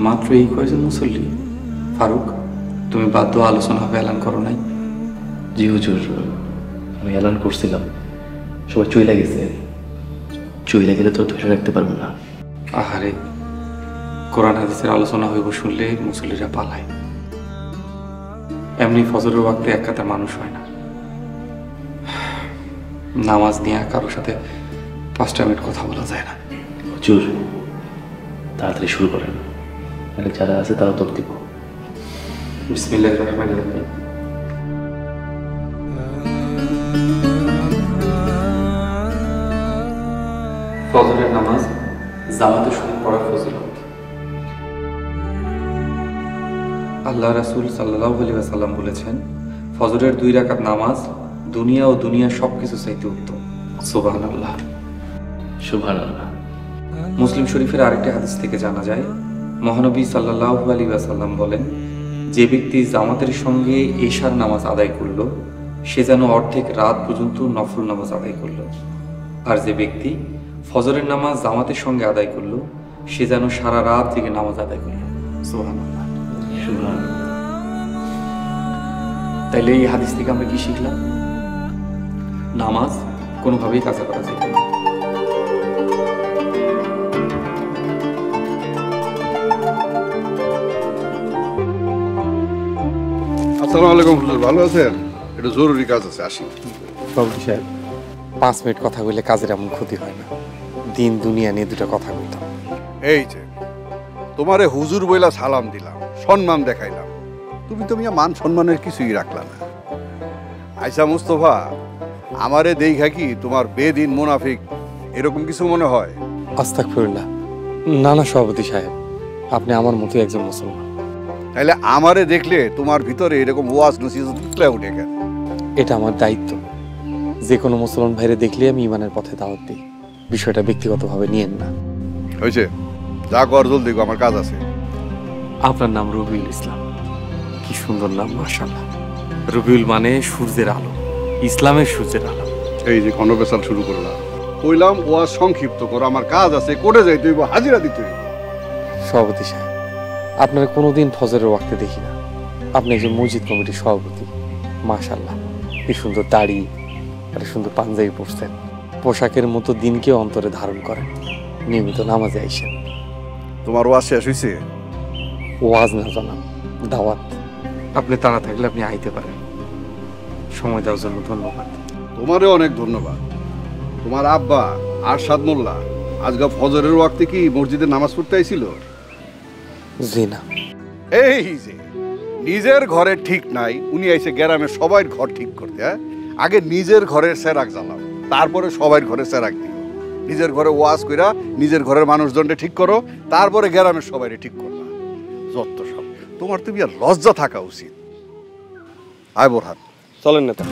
মাত্র এই কয়েকজন মুসল্লি। ফারুক, তুমি বাধ্য আলোচনা হবে এলান করো নাই? জি হুজুর, আমি এলান করছিলাম, সবাই চইলা গেছে। চইলা গেলে তো ধরে রাখতে পারবো না। আহারে, কোরআন হাদিসের আলোচনা হইব শুনলে মুসল্লিরা পালায়। এমনি ফজরের ওয়াক্তে এক কাতার মানুষ হয় না। নামাজ নিয়ে কারোর সাথে 5 মিনিট কথা বলা যায় না। হুজুর, তাড়াতাড়ি শুরু করেন, মানে যারা আছে তারা তোর দিব। বিসমিল্লাহির রহমানির রহিম। ফজরের নামাজ জামাতের সঙ্গে পড়ার ফজিলত। আল্লাহ রাসূল সাল্লাল্লাহু আলাইহি ওয়াসাল্লাম বলেছেন, ফজরের 2 রাকাত নামাজ দুনিয়া ও দুনিয়ার সবকিছু চাইতে উত্তম। সুবহানাল্লাহ, সুবহানাল্লাহ। মুসলিম শরীফের আরেকটি হাদিস থেকে জানা যায়, মহানবী সাল্লাল্লাহু আলাইহি ওয়াসাল্লাম বলেন, যে ব্যক্তি জামাতের সঙ্গে এশার নামাজ আদায় করল সে যেন অর্ধেক রাত পর্যন্ত নফল নামাজ আদায় করল, আর যে ব্যক্তি ফজরের নামাজ জামাতের সঙ্গে আদায় করল সে যেন সারা রাত জেগে নামাজ আদায় করল। সুবহানাল্লাহ, সুবহানাল্লাহ। তাইলে এই হাদিস থেকে আমরা কি শিখলাম? নামাজ কোনোভাবেই কাজা করা যাবে না। আসসালামু আলাইকুম হুজুর, ভালো আছেন? একটু জরুরি কাজ আছে, আসি। সভাপতি সাহেব, 5 মিনিট কথা বললে কাজের এমন ক্ষতি হয় না। দিন দুনিয়া নিয়ে 2টা কথা বলতাম। এই যে তোমারে হুজুর বইলা সালাম দিলাম, সম্মান দেখাইলাম, তুমি তো মিয়া মান সম্মানের কিছুই রাখলা না। আয়সা মুস্তফা, আমারে দেইখা কি তোমার বেদিন মুনাফিক এরকম কিছু মনে হয়? আস্তাগফিরুল্লাহ। না না সভাপতি সাহেব, আপনি আমার মতো একজন মুসলমান। তাইলে আমারে দেখলে তোমার ভিতরে এরকম ওয়াজ নসিহত উঠলে উঠে কেন? এটা আমার দায়িত্ব। যে কোনো মুসলমান ভাইরে দেখলে আমি ইমানের পথে দাওয়াত দিই। বিষয়টা ব্যক্তিগতভাবে নিয়েন না। হয়েছে, যা কর জলদি, আমার কাজ আছে। আপনার নাম রবিউল ইসলাম। কি সুন্দর নাম, মাশাআল্লাহ। রবিউল মানে সূর্যের আলো, ইসলামের সূর্যের আলো। এই যে ঘনবেশাল শুরু করলাম, কইলাম ওয়াজ সংক্ষিপ্ত করো, আমার কাজ আছে, কোটে যাইতে হইব, হাজিরা দিতে হইব। সভাপতি সাহেব, আপনারা কোনোদিন ফজরের ওয়াক্তে দেখি না। আপনি একজন মসজিদ কমিটির সভাপতি। মাশাআল্লাহ, কি সুন্দর দাড়ি আর সুন্দর পাঞ্জাবি পরছেন। পোশাকের মতো দিনকেও অন্তরে ধারণ করেন। নিয়মিত নামাজে আইসেন। তোমার ওয়াজ শেষ হয়েছে? ওয়াজ না জানাম, দাওয়াত। আপনি তাড়া থাকলে আপনি আইতে পারেন। সময় দেওয়ার জন্য ধন্যবাদ। তোমারও অনেক ধন্যবাদ। তোমার আব্বা আরশাদ মোল্লা আজকে ফজরের ওয়াক্তে কি মসজিদে নামাজ পড়তে আইছিল? জি না। এই যে নিজের ঘরে ঠিক নাই, উনি আইছে গ্রামের সবাই ঘর ঠিক করতে। হ্যাঁ, আগে নিজের ঘরের সেরাক জ্বালাও, তারপরে সবাই ঘরে সেরাক দিও। নিজের ঘরে ওয়াজ কইরা নিজের ঘরের মানুষজনকে ঠিক করো, তারপরে গ্রামের সবাই ঠিক করবা। যত সব, তোমার তুমি আর লজ্জা থাকা উচিত। আয় বোরহান, চলেন নেতা।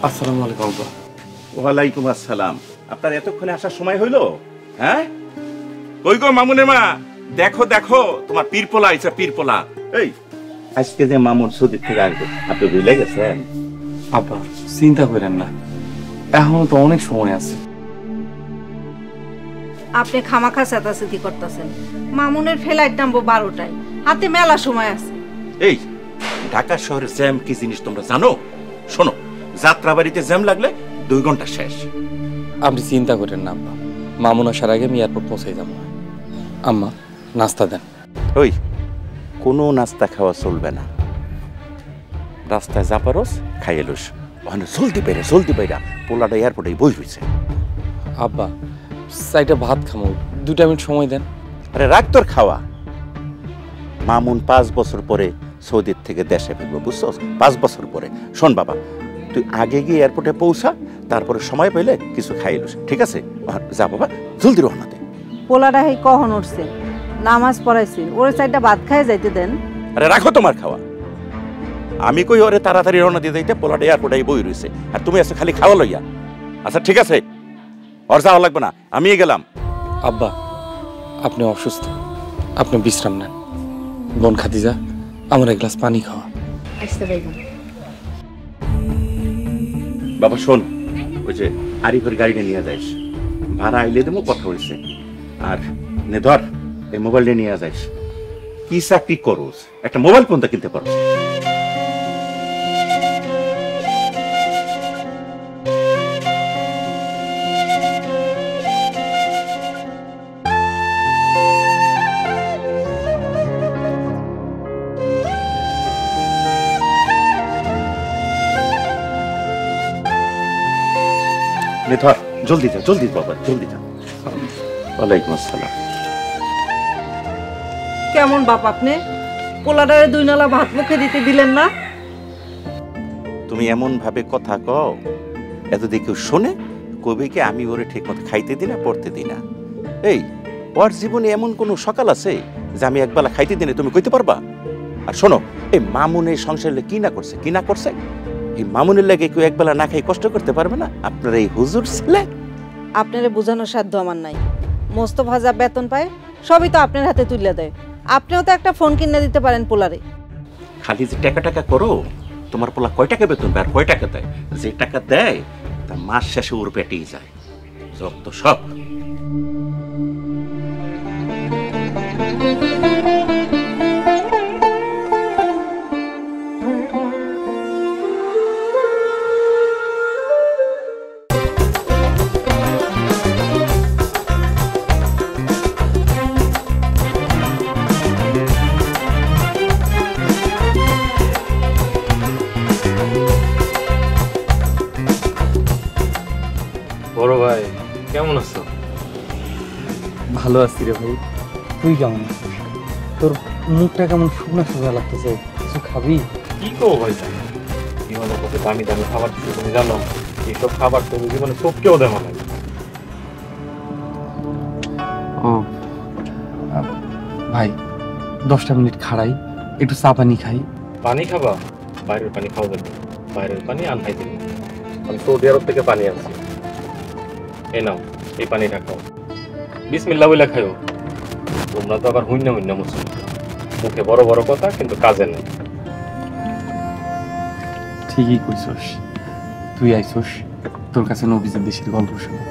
আসসালামু আলাইকুম আব্বা। ওয়ালাইকুম আসসালাম। আপনার এতক্ষণে আসার সময় হইল? হ্যাঁ, কই গো মামুনের মা, দেখো দেখো তোমার পীরপোলা আইছে, পীরপোলা। এই আজকে যে মামুন সৌদি থেকে আসবে, আপনি ভুলে গেছেন? আব্বা চিন্তা করেন না, এখনো তো অনেক সময় আছে। আপনি খামাখা চেতাচেতি করতেছেন। মামুনের ফ্লাইট নামবো 12টায়, হাতে মেলা সময় আছে। এই ঢাকা শহরের জ্যাম কি জিনিস তোমরা জানো? শোনো, যাত্রাবাড়িতে জ্যাম লাগলে 2 ঘন্টা শেষ। আপনি চিন্তা করেন না আব্বা, মামুন আসার আগে আমি এয়ারপোর্ট পৌঁছে যাবো। আম্মা নাস্তা দেন। ওই কোনো নাস্তা খাওয়া চলবে না, রাস্তায় যা পারস খাই এলোস। ওখানে জলদি বাইরা পোলাটা এয়ারপোর্টেই বই রয়েছে। আব্বা চাইটা ভাত খামো, 2 মিনিট সময় দেন। আরে রাখ তোর খাওয়া। মামুন 5 বছর পরে সৌদির থেকে দেশে ফিরবো, বুঝছো? 5 বছর পরে। শোন বাবা, তুই আগে গিয়ে এয়ারপোর্টে পৌঁছা, তারপরে সময় পেলে কিছু খাইলুস, ঠিক আছে? যা বাবা, জলদি রওনা দে। পোলাটা হেই কখন উঠছে, নামাজ পড়াইছি, ওরে চাইটা ভাত খাই যাইতে দেন। আরে রাখো তোমার খাওয়া। আমি কই ওরে তাড়াতাড়ি রওনা দিয়ে যাইতে, পোলাটা এয়ারপোর্টে বই রয়েছে, আর তুমি আছো খালি খাওয়া লইয়া। আচ্ছা ঠিক আছে, ওর যাওয়া লাগবে না, আমি গেলাম। আব্বা, আপনি অসুস্থ, আপনি বিশ্রাম নেন। বোন খাদিজা, আমার এক গ্লাস পানি খাওয়া। আসতে পারবেন। বাবা শোন, ওই যে আরিফের গাড়িটা নিয়ে যাইস, ভাড়া আইলে দেবো, কথা হয়েছে। আর নে ধর, এই মোবাইলটা নিয়ে যাইস। কি চাকরি করোস, একটা মোবাইল ফোনটা কিনতে পারো। নে ধর, জলদি যা, জলদি বাবা, জলদি যা। ওয়ালাইকুম আসসালাম। কেমন বাপ আপনি? পোলাডারে 2 নালা ভাত মুখে দিতে দিলেন না? তুমি এমন ভাবে কথা কও, এত দিয়ে কেউ শোনে, কবি কি আমি ওরে ঠিক মতো খাইতে দিই না, পড়তে দিই না? এই ওর জীবনে এমন কোন সকাল আছে যে আমি একবেলা খাইতে দিনে তুমি কইতে পারবা? আর শোনো, এই মামুনের সংসারে কি না করছে, কি না করছে, এই মামুনের লাগে কেউ একবেলা না খাই কষ্ট করতে পারবে না? আপনার এই হুজুর ছেলে। আপনারে বোঝানোর সাধ্য আমার নাই। মোস্তফা যা বেতন পায় সবই তো আপনার হাতে তুলে দেয়। আপনিও তো একটা ফোন কিনে দিতে পারেন পোলারে। খালি যে টাকা টাকা করো, তোমার পোলা কয় টাকা বেতন পায় আর কয় টাকা দেয়? যে টাকা দেয় তা মাস শেষে ওর পেটেই যায়। যত সব। বড় ভাই কেমন আছো? ভালো আছি রে ভাই, তুই কেমন আছিস? তোর মুখটা কেমন শুকনা শুকনা লাগতেছে, কিছু খাবি? কি করবো ভাই, জীবনের কত দামি দামি খাবার দিচ্ছে তুমি জানো? এইসব খাবার তুমি জীবনে চোখকেও দেওয়া লাগে। ও ভাই, 10টা মিনিট খাড়াই, একটু চা পানি খাই। পানি খাবা? বাইরের পানি খাওয়া যাবে? বাইরের পানি আনহাই দিবি। আমি সৌদি আরব থেকে পানি আনছি, এই নাও, এই পানিটা খাও, বিসমিল্লাহ বলে খাইও। তোমরা তো আবার হুইন্না হুইন্না মুসলিম, মুখে বড় বড় কথা কিন্তু কাজে নেই। ঠিকই কইছস, তুই আইছস, তোর কাছে নবীজের দেশের গল্প শুনে